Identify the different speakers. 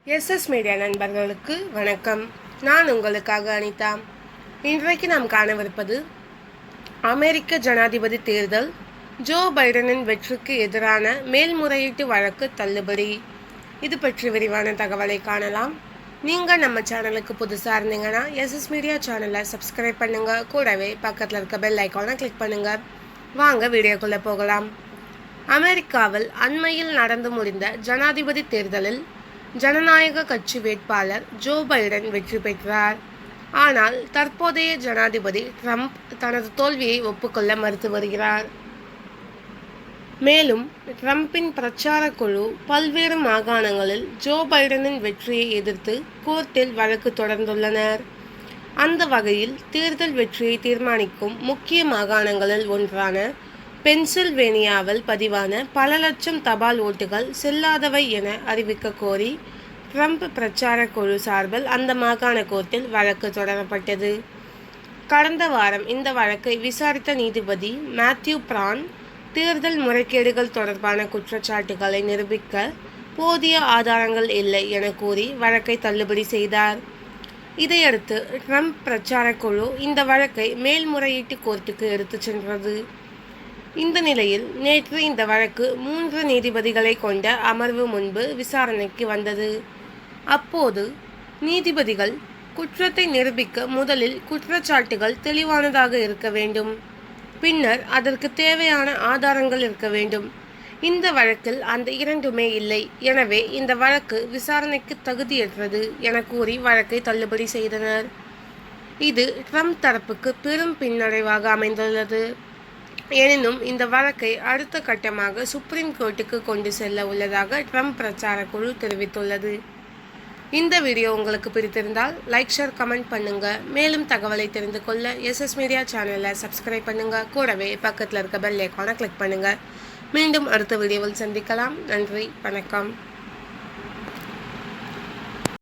Speaker 1: SS media நண்பர்களுக்கு வணக்கம். நான் உங்களுக்காக அனிதா. இன்றைக்கு நாம் காணவிருப்பது அமெரிக்க ஜனாதிபதி தேர்தல், ஜோ பைடனின் வெற்றிக்கு எதிரான மேல்முறையீட்டு வழக்கு தள்ளுபடி. இது பற்றி விரிவான தகவலை காணலாம். நீங்கள் நம்ம சேனலுக்கு புதுசாக இருந்தீங்கன்னா எஸ்எஸ் மீடியா சேனலை சப்ஸ்கிரைப் பண்ணுங்கள். கூடவே பக்கத்தில் இருக்க பெல் ஐக்கானை கிளிக் பண்ணுங்கள். வாங்க வீடியோக்குள்ளே போகலாம். அமெரிக்காவில் அண்மையில் நடந்து முடிந்த ஜனாதிபதி தேர்தலில் ஜனநாயக கட்சி வேட்பாளர் ஜோ பைடன் வெற்றி பெற்றார். ஆனால் தற்போதைய ஜனாதிபதி ட்ரம்ப் தனது தோல்வியை ஒப்புக்கொள்ள மறுத்து வருகிறார். மேலும் ட்ரம்பின் பிரச்சார குழு பல்வேறு மாகாணங்களில் ஜோ பைடனின் வெற்றியை எதிர்த்து கோர்ட்டில் வழக்கு தொடர்ந்துள்ளனர். அந்த வகையில் தேர்தல் வெற்றியை தீர்மானிக்கும் முக்கிய மாகாணங்களில் ஒன்றான பென்சில்வேனியாவில் பதிவான பல லட்சம் தபால் ஓட்டுகள் செல்லாதவை என அறிவிக்க கோரி ட்ரம்ப் பிரச்சார குழு சார்பில் அந்த மாகாண கோர்ட்டில் வழக்கு தொடரப்பட்டது. கடந்த வாரம் இந்த வழக்கை விசாரித்த நீதிபதி மேத்யூ பிரான் தேர்தல் முறைகேடுகள் தொடர்பான குற்றச்சாட்டுகளை நிரூபிக்க போதிய ஆதாரங்கள் இல்லை என கூறி வழக்கை தள்ளுபடி செய்தார். இதையடுத்து ட்ரம்ப் பிரச்சார குழு இந்த வழக்கை மேல்முறையீட்டு கோர்ட்டுக்கு எடுத்துச் சென்றது. இந்த நிலையில் நேற்று இந்த வழக்கு 3 நீதிபதிகளை கொண்ட அமர்வு முன்பு விசாரணைக்கு வந்தது. அப்போது நீதிபதிகள் குற்றத்தை நிரூபிக்க முதலில் குற்றச்சாட்டுகள் தெளிவானதாக இருக்க வேண்டும், பின்னர் அதற்கு தேவையான ஆதாரங்கள் இருக்க வேண்டும். இந்த வழக்கில் அந்த இரண்டுமே இல்லை. எனவே இந்த வழக்கு விசாரணைக்கு தகுதியற்றது என கூறி வழக்கை தள்ளுபடி செய்தனர். இது ட்ரம்ப் தரப்புக்கு பெரும் பின்னடைவாக அமைந்துள்ளது. எனினும் இந்த வழக்கை அடுத்த கட்டமாக சுப்ரீம் கோர்ட்டுக்கு கொண்டு செல்ல உள்ளதாக ட்ரம்ப் பிரச்சார குழு தெரிவித்துள்ளது. இந்த வீடியோ உங்களுக்கு பிடித்திருந்தால் லைக், ஷேர், கமெண்ட் பண்ணுங்க. மேலும் தகவலை தெரிந்து கொள்ள எஸ்எஸ் மீடியா சேனலை சப்ஸ்கிரைப் பண்ணுங்க. கூடவே பக்கத்தில் இருக்க பெல் ஐகானை கிளிக் பண்ணுங்க. மீண்டும் அடுத்த வீடியோவில் சந்திக்கலாம். நன்றி, வணக்கம்.